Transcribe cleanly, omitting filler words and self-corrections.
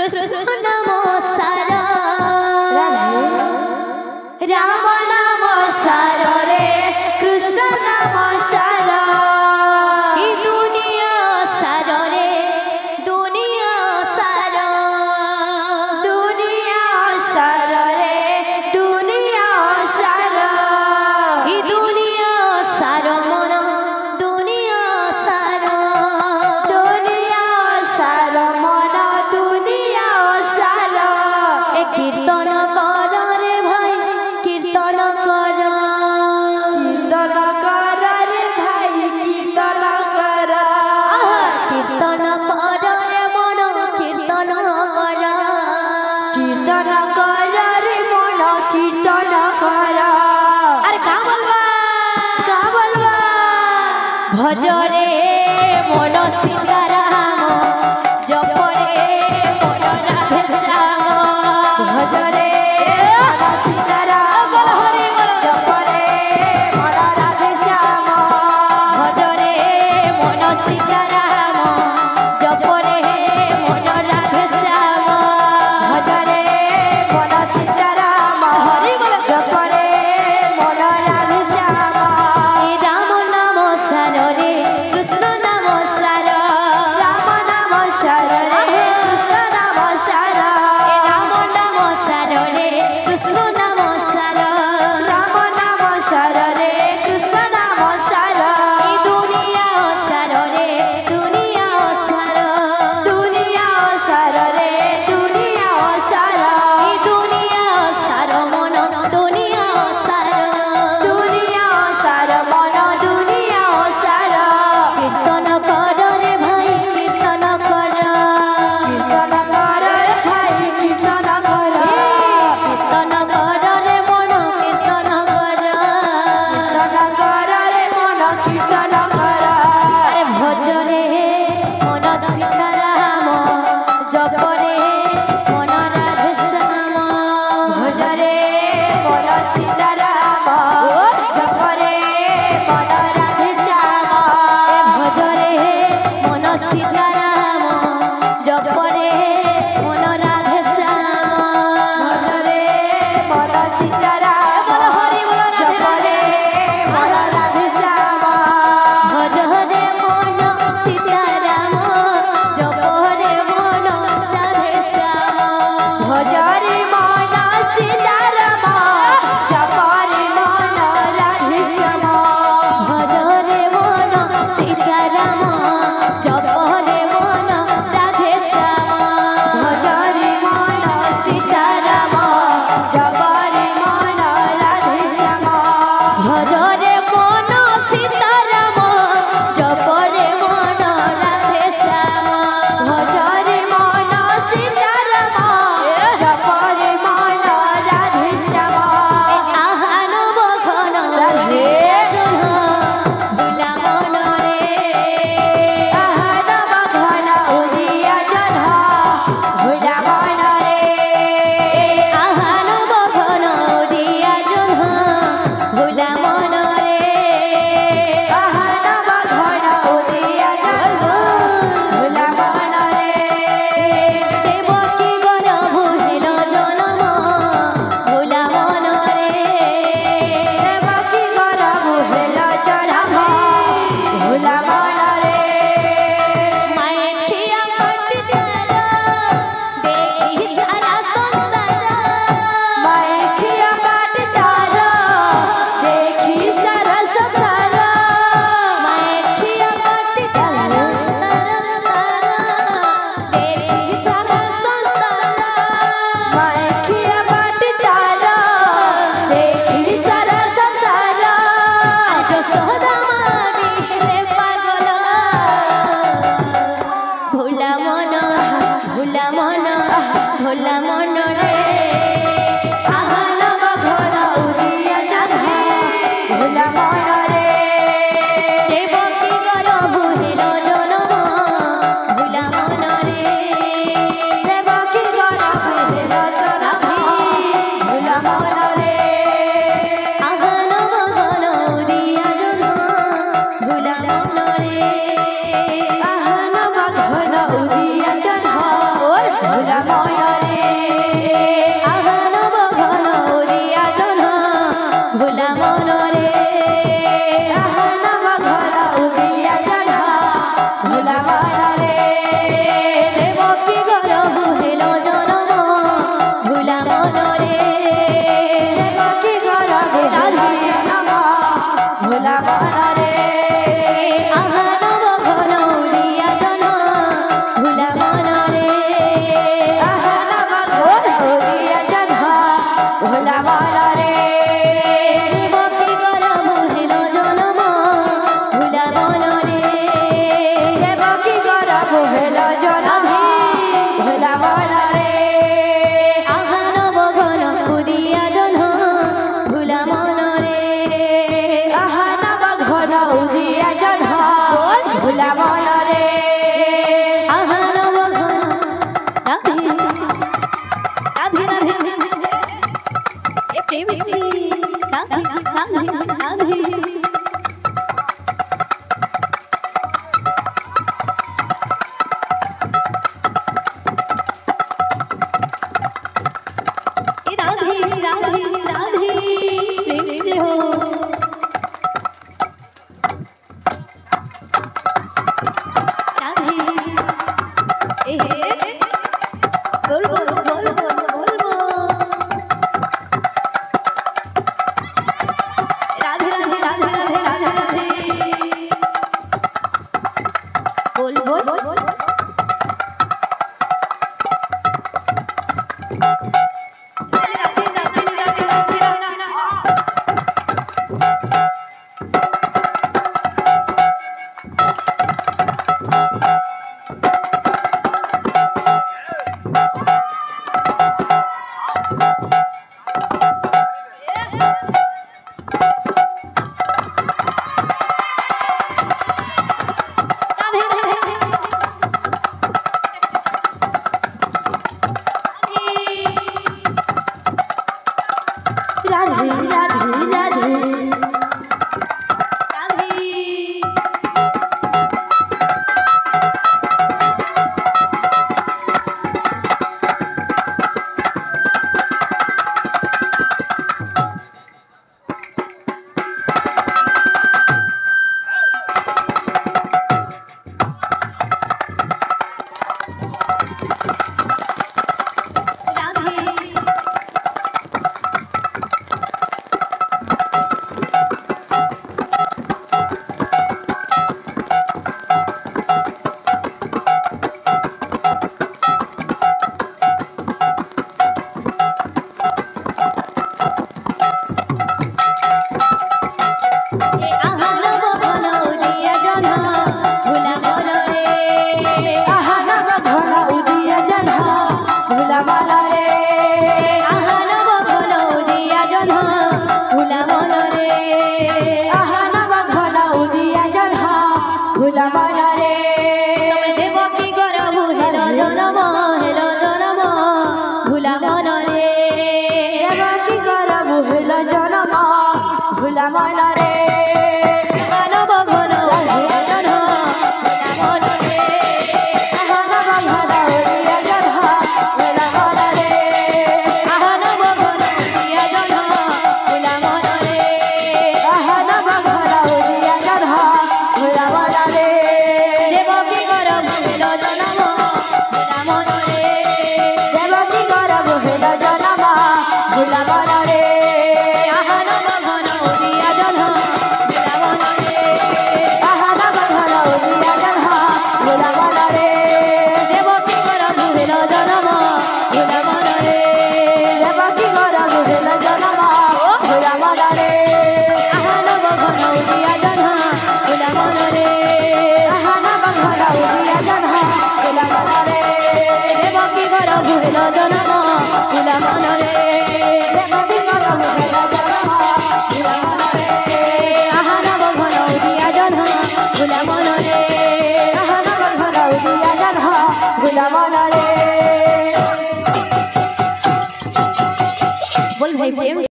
कृष्ण नाम सारा राम नाम सारा रे कृष्ण नाम सारा दुनिया सारा रे दुनिया सारा रे दुनिया सारा दुनिया सारा मन दुनिया सारा मन दुनिया सारा कीर्तन कर रे भाई कीर्तन कर रे भाई कीर्तन कर कीर्तन कर रे मन कीर्तन कर रे मन कीर्तन कर अरे का बोलबा भज रे मन सीताराम जप रे मन राधे श्याम भज रे मन सीताराम जप रे मन राधे श्याम भज रे मन सीताराम जप रे मन राधे श्याम भज रे मन सीताराम जप रे मन राधे श्याम राम नाम सार रे कृष्ण नाम सार राम नाम सार रे कृष्ण नाम सार राम नाम सार रे कृष्ण नाम सार राम नाम सार रे कृष्ण नाम सार दुनिया सार रे दुनिया सार रे दुनिया सार दुनिया सार मन दुनिया सार मन दुनिया सार कीर्तन कर रे भाई कीर्तन कर रे भाई कीर्तन कर रे मन कीर्तन कर रे मन कीर्तन कर अरे भज रे मन सीताराम जप रे मन राधे श्याम भज रे मन सीताराम जप रे मन राधे श्याम भज रे मन सीताराम जप रे मन राधे श्याम भज रे मन सीताराम जप रे मन राधे श्याम भज रे मन सीताराम जप रे मन राधे श्याम भज रे मन सीताराम जप रे मन राधे श्याम भज रे मन सीताराम जप रे मन राधे श्याम भज रे Jana, Ula Manare,